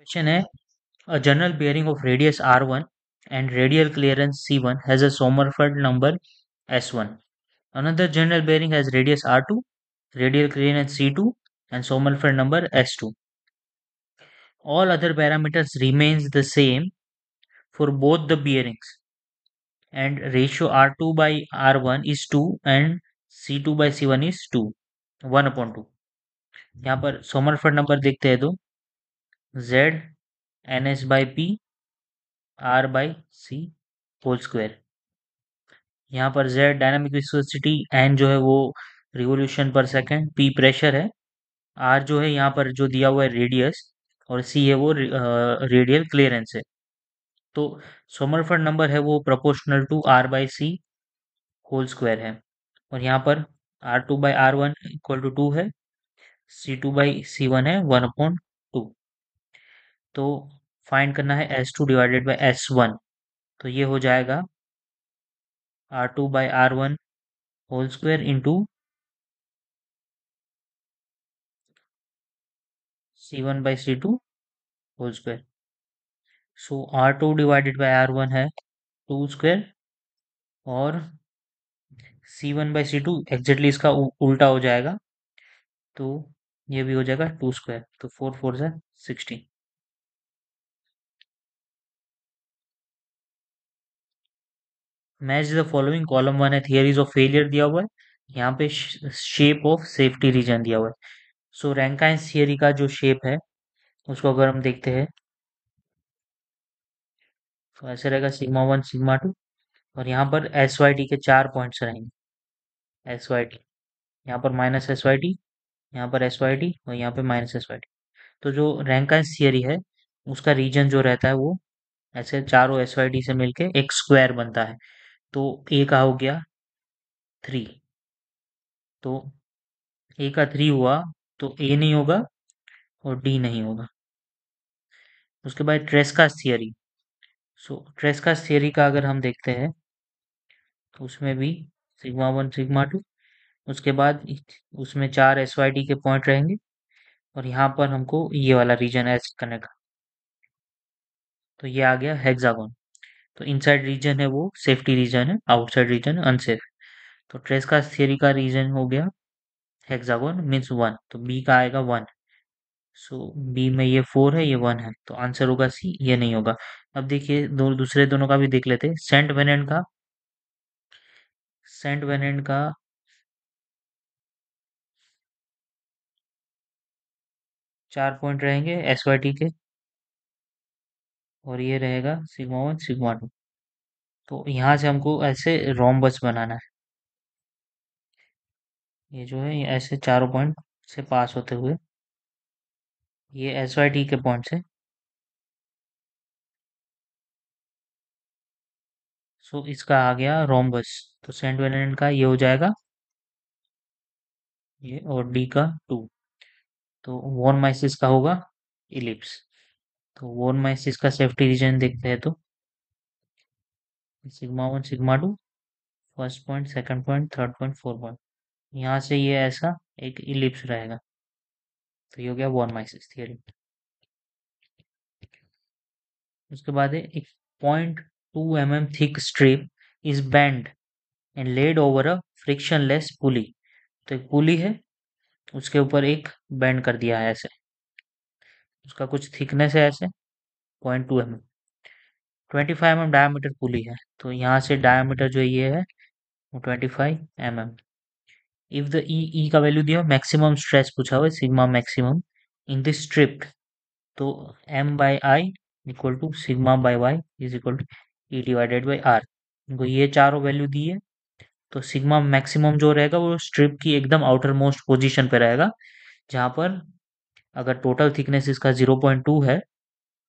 Question है, a general bearing of radius r1 and radial clearance c1 has a Sommerfeld number s1. Another general bearing has radius r2, radial clearance c2 and Sommerfeld number s2. All other parameters remains the same for both the bearings and ratio r2 by r1 is 2 and c2 by c1 is 2, 1/2. यहाँ पर Sommerfeld number देखते हैं तो z ns by p r by c whole square. यहाँ पर z dynamic viscosity, n जो है वो revolution per second, p pressure है, r जो है यहाँ पर जो दिया हुआ है रेडियस और c है वो रेडियल क्लियरेंस है। तो सोमरफेल्ड नंबर है वो proportional to r by c whole square है और यहाँ पर r2 by r1 equal to 2 है, c2 बाई c1 है 1/2। तो फाइंड करना है s2 डिवाइडेड बाई s1। तो ये हो जाएगा r2 by r1 whole square into c1 by c2 whole square. So r2 divided by r1 है 2 स्क्वायर और c1 बाई c2 एग्जैक्टली इसका उल्टा हो जाएगा, तो ये भी हो जाएगा 2 स्क्वायर। तो 4 4 से 16। मैच द फॉलोइंग, कॉलम 1 है थियरीज ऑफ फेलियर दिया हुआ है, यहाँ पे शेप ऑफ सेफ्टी रीजन दिया हुआ है। सो रैंकाइंस थियरी का जो शेप है उसको अगर हम देखते हैं तो ऐसे रहेगा सिग्मा 1 सिग्मा 2 और यहाँ पर एस वाई टी के 4 पॉइंट्स रहेंगे। एस वाई टी, यहाँ पर माइनस एस वाई टी, यहाँ पर एस वाई टी और यहाँ पे माइनस एस वाई टी। तो जो रैंकाइंस थियरी है उसका रीजन जो रहता है वो ऐसे चारों एस वाई टी से मिलके एक स्क्वायर बनता है। तो ए का हो गया 3, तो ए का 3 हुआ तो ए नहीं होगा और डी नहीं होगा। उसके बाद ट्रेस्कास थियरी। सो ट्रेस्कास थियरी का अगर हम देखते हैं तो उसमें भी सिग्मा 1 सिग्मा 2, उसके बाद उसमें 4 एस वाई टी के पॉइंट रहेंगे और यहाँ पर हमको ये वाला रीजन एस करने का। तो ये आ गया हेक्सागोन। तो इनसाइड रीजन है वो सेफ्टी रीजन है, आउटसाइड रीजन अनसेफ। तो ट्रेस्कास थियरी का रीजन हो गया हेक्सागोन मीन्स 1, तो बी का आएगा 1। सो बी में ये 4 है ये 1 है, तो आंसर होगा सी, ये नहीं होगा। अब देखिए दूसरे दोनों का भी देख लेते हैं। सेंट वेनेंट का, सेंट वेनेंट का 4 पॉइंट रहेंगे एस वाई टी के और ये रहेगा सिग्मा 1 सिग्मा 2। तो यहाँ से हमको ऐसे रोम्बस बनाना है, ये जो है ये ऐसे चारों पॉइंट से पास होते हुए ये एस वाई टी के पॉइंट से। सो इसका आ गया रोम्बस। तो सेंट वेनेंट का ये हो जाएगा ये और डी का 2। तो वॉन माइसिस का होगा इलिप्स। तो वॉन माइसिस का सेफ्टी रीजन देखते हैं तो sigma 1 sigma 2, first point second point third point fourth point, यहाँ से ये ऐसा एक इलिप्स रहेगा। तो ये हो गया वॉन माइसिस थियरी। उसके बाद है एक 0.2 mm thick strip is bent and laid over a frictionless pulley. तो एक पुली है उसके ऊपर एक बेंड कर दिया है ऐसे, उसका कुछ थिकनेस है ऐसे 0.2 mm, 25 mm डायमीटर पुली है। तो यहाँ से डायमीटर जो ये है वो 25 mm। इफ द ई का वैल्यू दिया, मैक्सिमम स्ट्रेस पूछा हुआ है sigma maximum in this strip, तो m by I equal to sigma by y is equal to E divided by R. इनको ये चारों वैल्यू दी है तो सिग्मा मैक्सिमम जो रहेगा वो स्ट्रिप की एकदम आउटर मोस्ट पोजिशन पे रहेगा, जहाँ पर अगर टोटल थिकनेस इसका 0.2 है,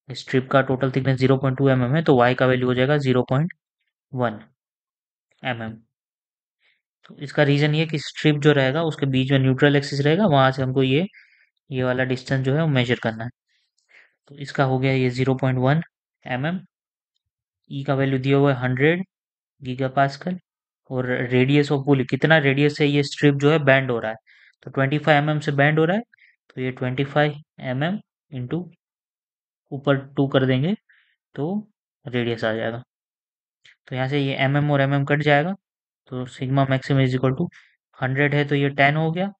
स्ट्रिप का टोटल थिकनेस 0.2 mm है, तो y का वैल्यू हो जाएगा 0.1 mm। तो इसका रीजन ये कि स्ट्रिप जो रहेगा उसके बीच में न्यूट्रल एक्सिस रहेगा, वहां से हमको ये वाला डिस्टेंस जो है वो मेजर करना है। तो इसका हो गया ये 0.1 mm। ई का वैल्यू दिया हुआ है 100 गीगा पास्कल और रेडियस ऑफ पुल कितना रेडियस है, ये स्ट्रिप जो है बैंड हो रहा है तो 25 mm से बैंड हो रहा है, तो ये 25 mm इंटू ऊपर 2 कर देंगे तो रेडियस आ जाएगा। तो यहाँ से ये और कट जाएगा, तो sigma maximum is equal to 100 है तो ये 10 हो गया,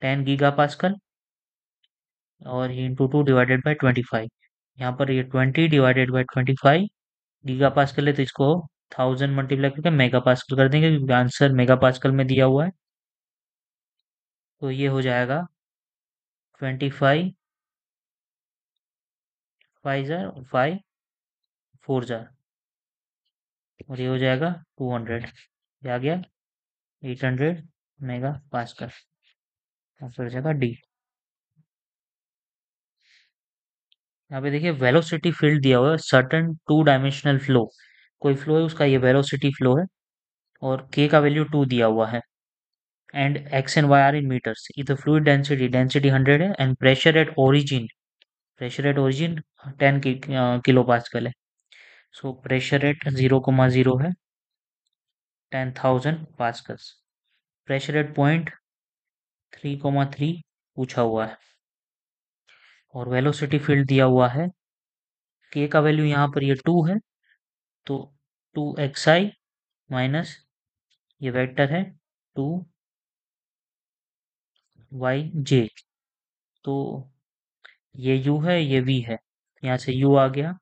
10 गीगा पास्कल, और ये इंटू 2 डिवाइडेड बाई 25। यहाँ पर ये 20 डिवाइडेड बाई 25 गीगा पास्कल है, तो इसको 1000 मल्टीप्लाई करके मेगा पास्कल कर देंगे क्योंकि आंसर मेगा पास्कल में दिया हुआ है। तो ये हो जाएगा 25 5 5 4 और ये हो जाएगा 200। ये आ गया 800 मेगा पास्कल। आंसर हो जाएगा डी। यहाँ पे देखिए वेलोसिटी फील्ड दिया हुआ है, सर्टन 2 डायमेंशनल फ्लो, कोई फ्लो है उसका, ये वेलोसिटी फ्लो है, और k का वैल्यू 2 दिया हुआ है, and x and y are in metres. इधर फ्लूइड डेंसिटी 100 है, and pressure at origin 10 kilo pascal है। सो प्रेशर एट 0,0 है 10,000 पास्कल्स। प्रेशर एट पॉइंट 3,3 पूछा हुआ है, और वेलोसिटी फील्ड दिया हुआ है, k का वैल्यू यहाँ पर ये 2 है, तो 2xi माइनस ये वेक्टर है 2yj, तो ये u है ये v है, यहाँ से u आ गया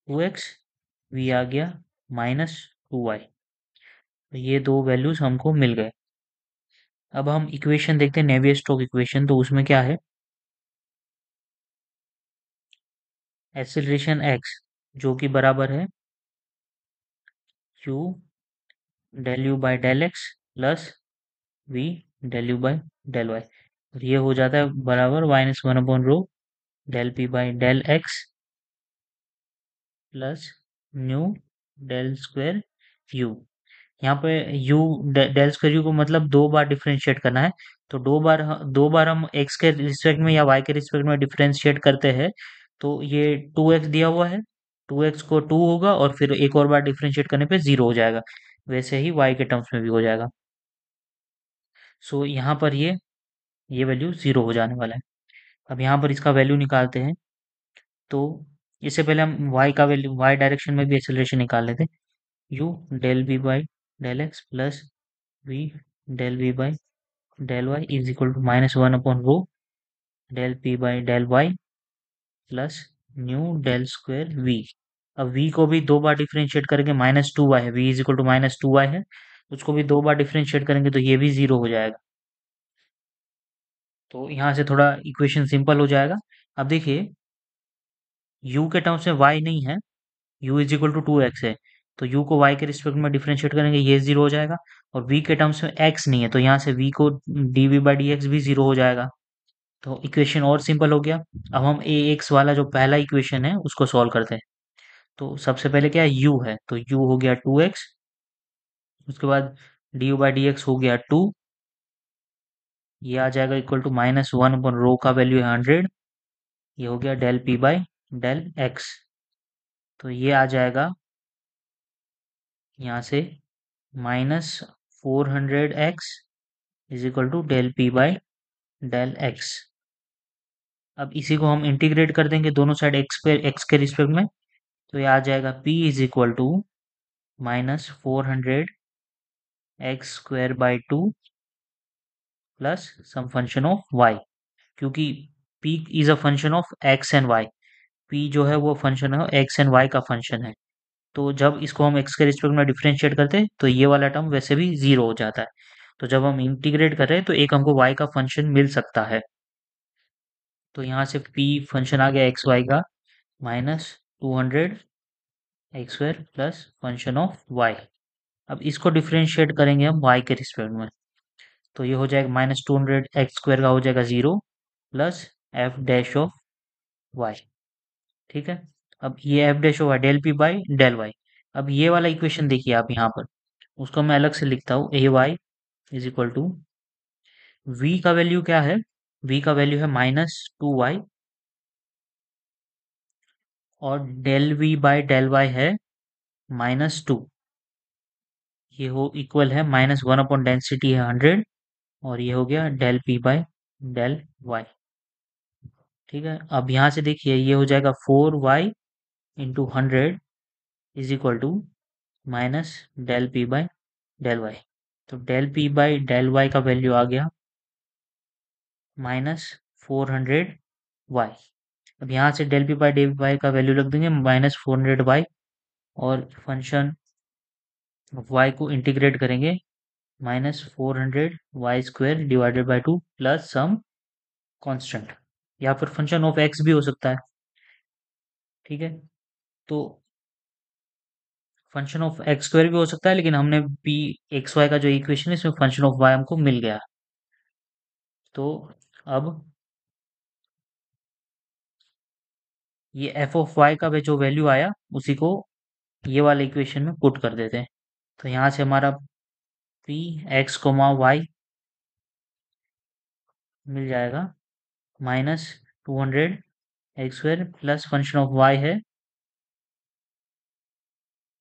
2x, v आ गया -2y। तो ये दो वैल्यूज हमको मिल गए। अब हम इक्वेशन देखते हैं, नेवियर स्टोक्स इक्वेशन, तो उसमें क्या है, एक्सेलरेशन x जो कि बराबर है u del u by del x plus v del u by del y, और ये हो जाता है बराबर -1 upon rho del p by del x plus nu del square u। यहाँ पे u डेल स्क्वायर u को मतलब 2 बार डिफरेंशिएट करना है, तो 2 बार हम x के रिस्पेक्ट में या y के रिस्पेक्ट में डिफरेंशिएट करते हैं, तो ये 2x दिया हुआ है, 2x को 2 होगा और फिर एक और बार डिफरेंशिएट करने पे 0 हो जाएगा, वैसे ही y के टर्म्स में भी हो जाएगा। सो यहाँ पर ये वैल्यू 0 हो जाने वाला है। अब यहाँ पर इसका वैल्यू निकालते हैं, तो इससे पहले हम y का वैल्यू, y डायरेक्शन में भी एक्सेलरेशन निकाल लेते हैं, u del v by del x plus v del v by del y is equal to -1 upon rho del p by del y plus nu del square v। अब v को भी 2 बार differentiate करेंगे, -2y है, v is equal to -2y है, उसको भी 2 बार differentiate करेंगे तो ये भी 0 हो जाएगा। तो यहाँ से थोड़ा इक्वेशन सिंपल हो जाएगा। अब देखिए u के टर्म्स में y नहीं है, u is equal to 2x है, तो u को y के रिस्पेक्ट में डिफरेंशिएट करेंगे, ये 0 हो जाएगा, और v के टर्म्स में x नहीं है, तो यहाँ से v को dv बाई dx भी 0 हो जाएगा। तो इक्वेशन और सिंपल हो गया। अब हम ए एक्स वाला जो पहला इक्वेशन है उसको सॉल्व करते हैं। तो सबसे पहले क्या है, u है, तो u हो गया 2x, उसके बाद D you by D x हो गया 2, ये आ जाएगा इक्वल टू -1 अपन रो का वैल्यू है 100, ये हो गया del P by del x, तो ये आ जाएगा यहाँ से -400x is equal to del P by del x. अब इसी को हम इंटीग्रेट कर देंगे दोनों साइड एक्स के रिस्पेक्ट में, तो ये आ जाएगा p is equal to -400x² by 2 plus some function of y, क्योंकि p is a function of x and y, p जो है वो फंक्शन है x एंड y का फंक्शन है, तो जब इसको हम x के रिस्पेक्ट में डिफरेंशिएट करते हैं तो ये वाला टर्म वैसे भी 0 हो जाता है, तो जब हम इंटीग्रेट कर रहे हैं तो एक हमको y का फंक्शन मिल सकता है। तो यहाँ से p फंक्शन आ गया एक्स वाई का -200x² plus function of y। अब इसको डिफरेंशिएट करेंगे हम y के रिस्पेक्ट में, तो ये हो जाएगा -200x² का हो जाएगा 0 plus f dash of y। ठीक है, अब ये f dash of y del P by del y. अब ये वाला इक्वेशन देखिए आप यहाँ पर, उसको मैं अलग से लिखता हूँ, a y is equal to v का वैल्यू क्या है, v का वैल्यू है -2y, और del v by del y है -2, ये हो इक्वल है -1 अपॉन डेंसिटी है 100, और ये हो गया del p by del y। ठीक है, अब यहाँ से देखिए ये हो जाएगा 4y into 100 is equal to minus del P by del y. तो del P by del y का वैल्यू आ गया माइनस 400 वाई। अब यहाँ से del P by del y का वैल्यू रख देंगे -400 वाई, और फंक्शन वाई को इंटीग्रेट करेंगे -400 y square divided by 2 plus some constant, या फिर फंक्शन ऑफ एक्स भी हो सकता है। ठीक है, तो फंक्शन ऑफ एक्स स्क्वायर भी हो सकता है, लेकिन हमने पी एक्स वाई का जो इक्वेशन है इसमें फंक्शन ऑफ वाई हमको मिल गया। तो अब ये एफ ऑफ वाई का जो वैल्यू आया उसी को ये वाले इक्वेशन में पुट कर देते हैं। तो यहाँ से हमारा पी एक्स कोमा वाई मिल जाएगा -200 x square plus function of y है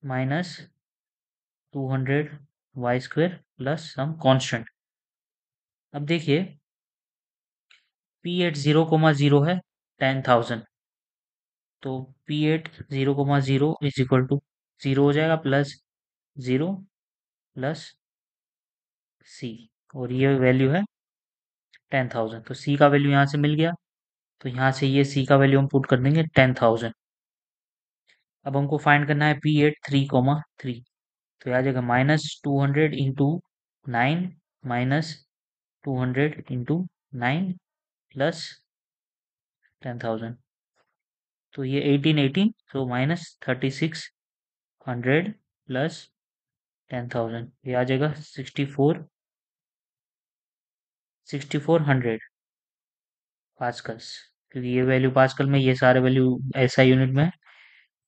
-200 y square plus some constant. अब देखिए पी एट 0,0 है 10,000, तो p at 0,0 is equal to 0 हो जाएगा प्लस 0 प्लस सी, और ये वैल्यू है 10,000। तो सी का वैल्यू यहाँ से मिल गया, तो यहाँ से ये सी का वैल्यू हम पुट कर देंगे 10,000। अब हमको फाइंड करना है पी एट 3,3, तो आ जाएगा -200 इंटू 9 -200 इंटू 9 प्लस 10,000, तो ये 1818, तो -3600 प्लस 10,000, ये आ जाएगा 6400 पास्कल्स, क्योंकि ये वैल्यू पास्कल में, ये सारे वैल्यू एसआई यूनिट में है।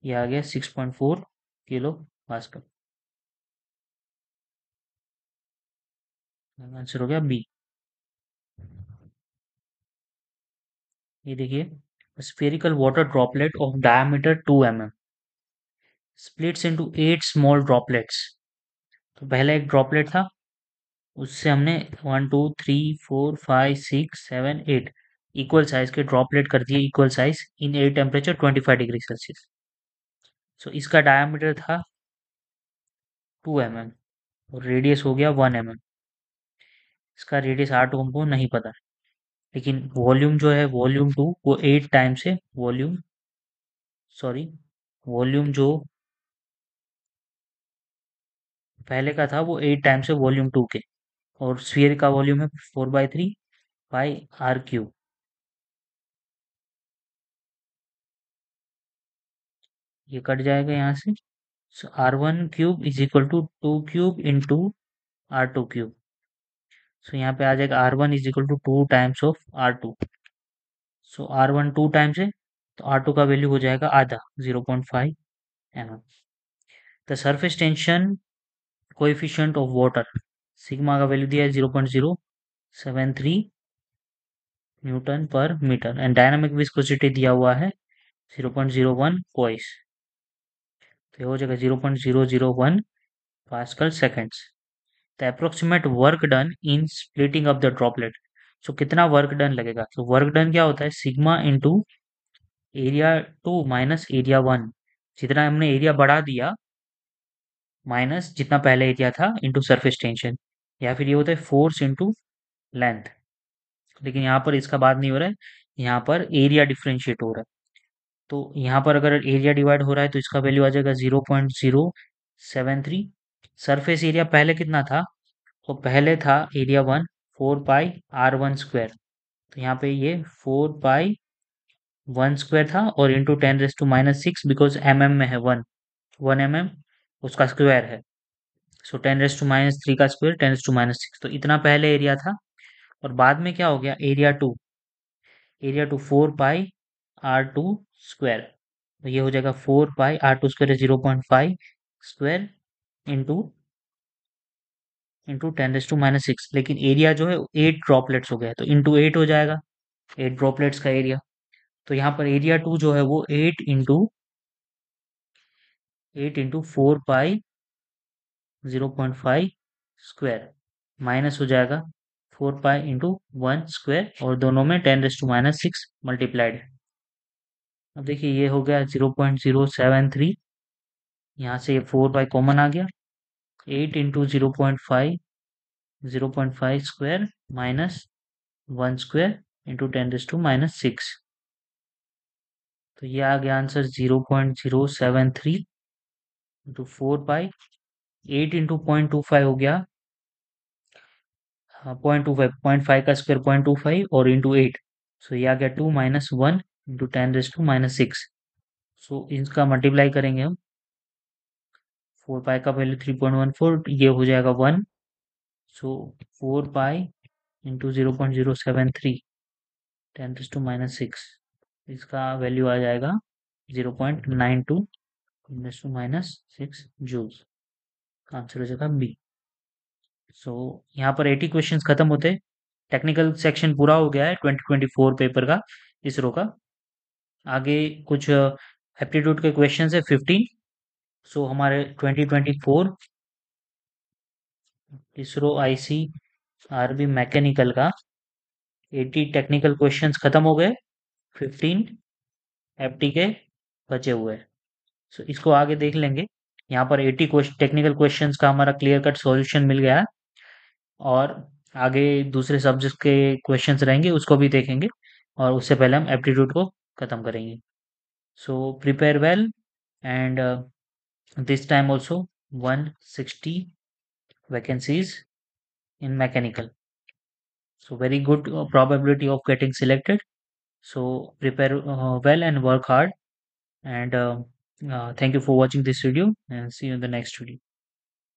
ये आ गया 6.4 किलो पास्कल। आंसर हो गया बी। ये देखिए spherical water droplet of diameter 2 mm splits into 8 small droplets। तो पहला एक ड्रॉपलेट था, उससे हमने 1 2 3 4 5 6 7 8 इक्वल साइज के ड्रॉपलेट कर दिए, equal size in air temperature 25 degree Celsius. So इसका डायमीटर था 2 mm और रेडियस हो गया 1 mm। इसका रेडियस आर टू हमको नहीं पता, लेकिन वॉल्यूम जो है वॉल्यूम टू वो 8 टाइम से वॉल्यूम, सॉरी, वॉल्यूम जो पहले का था वो 8 टाइम से वॉल्यूम टू के, और स्फीयर का वॉल्यूम है 4/3 पाई r क्यूब। ये कट जाएगा यहाँ से, so r1 cube is equal to 2 cube into r2 cube. So यहाँ पे आ जाएगा r1 is equal to 2 times of r2। So r1 2 times है, तो r2 का वैल्यू हो जाएगा आधा, 0.5 mm। The surface tension coefficient of water, sigma का वैल्यू दिया है 0.073 न्यूटन पर मीटर, एंड डायनामिक विस्कोसिटी दिया हुआ है 0.01 कोइस, तो ये हो जाएगा 0.001 pascal seconds. The approximate work done in splitting up the droplet. So कितना वर्क डन लगेगा, तो वर्क डन क्या होता है sigma into area 2 minus area 1, जितना हमने एरिया बढ़ा दिया माइनस जितना पहले एरिया था इंटू सरफेस टेंशन, या फिर ये होता है फोर्स इंटू लेंथ। लेकिन यहाँ पर इसका बात नहीं हो रहा है, यहाँ पर एरिया डिफ्रेंशिएट हो रहा है। तो यहाँ पर अगर एरिया डिवाइड हो रहा है तो इसका वैल्यू आ जाएगा 0.073। सरफेस एरिया पहले कितना था, तो पहले था एरिया 1 4 पाई r1 स्क्वायर, तो यहाँ पे ये 4 पाई 1 स्क्वायर था, और इंटू 10⁻⁻⁶ बिकॉज में है 1 mm उसका स्क्वायर है। सो 10⁻³ का स्क्वायर 10⁻⁶, तो इतना पहले एरिया था। और बाद में क्या हो गया, area to 4 pi r2 square, तो ये हो जाएगा 4 पाई r2 स्क्वायर 0.5 स्क्वायर इंटू 10⁻⁶, लेकिन एरिया जो है 8 ड्रॉपलेट्स हो गया, तो इंटू 8 हो जाएगा 8 ड्रॉपलेट्स का एरिया। तो यहाँ पर एरिया 2 जो है वो 8 इंटू 4 पाई 0.5 स्क्वायर माइनस हो जाएगा 4 पाई इंटू 1 स्क्वायर और दोनों में 10⁻⁻6 मल्टीप्लाइड। अब देखिए ये हो गया 0.073, यहाँ से ये 4 पाई कॉमन आ गया। 8 into 0.5, 0.5 square minus 1 square into 10⁻⁻6। तो ये आ गया आंसर 0.073 इंटू 4 पाई। 8 इंटू 0.25 हो गया, हाँ 0.25, 0.5 का स्क्वायर 0.25 और इंटू 8, सो ये आ गया 2 माइनस 1 इंटू 10⁻⁻6। सो इसका मल्टीप्लाई करेंगे हम। 4 पाई का वैल्यू 3.14, ये हो जाएगा 1। सो 4 पाई इंटू 0.073 10⁻⁻6, इसका वैल्यू आ जाएगा 0.92 10⁻⁻6 जूल्स। आंसर हो जाएगा बी। सो यहाँ पर 80 क्वेश्चंस खत्म होते हैं। टेक्निकल सेक्शन पूरा हो गया है 2024 पेपर का, इसरो का। आगे कुछ एप्टीट्यूड के क्वेश्चंस है 15। सो हमारे 2024 इसरो आईसी आरबी मैकेनिकल का 80 टेक्निकल क्वेश्चंस खत्म हो गए, 15 एफटी के बचे हुए हैं। सो इसको आगे देख लेंगे। यहाँ पर 80 टेक्निकल क्वेश्चंस का हमारा क्लियर कट सॉल्यूशन मिल गया है, और आगे दूसरे सब्जेक्ट के क्वेश्चंस रहेंगे उसको भी देखेंगे, और उससे पहले हम एप्टीट्यूड को खत्म करेंगे। So prepare well, and this time also 160 vacancies in mechanical, so very good probability of getting selected. So prepare well and work hard, and thank you for watching this video, and see you in the next video.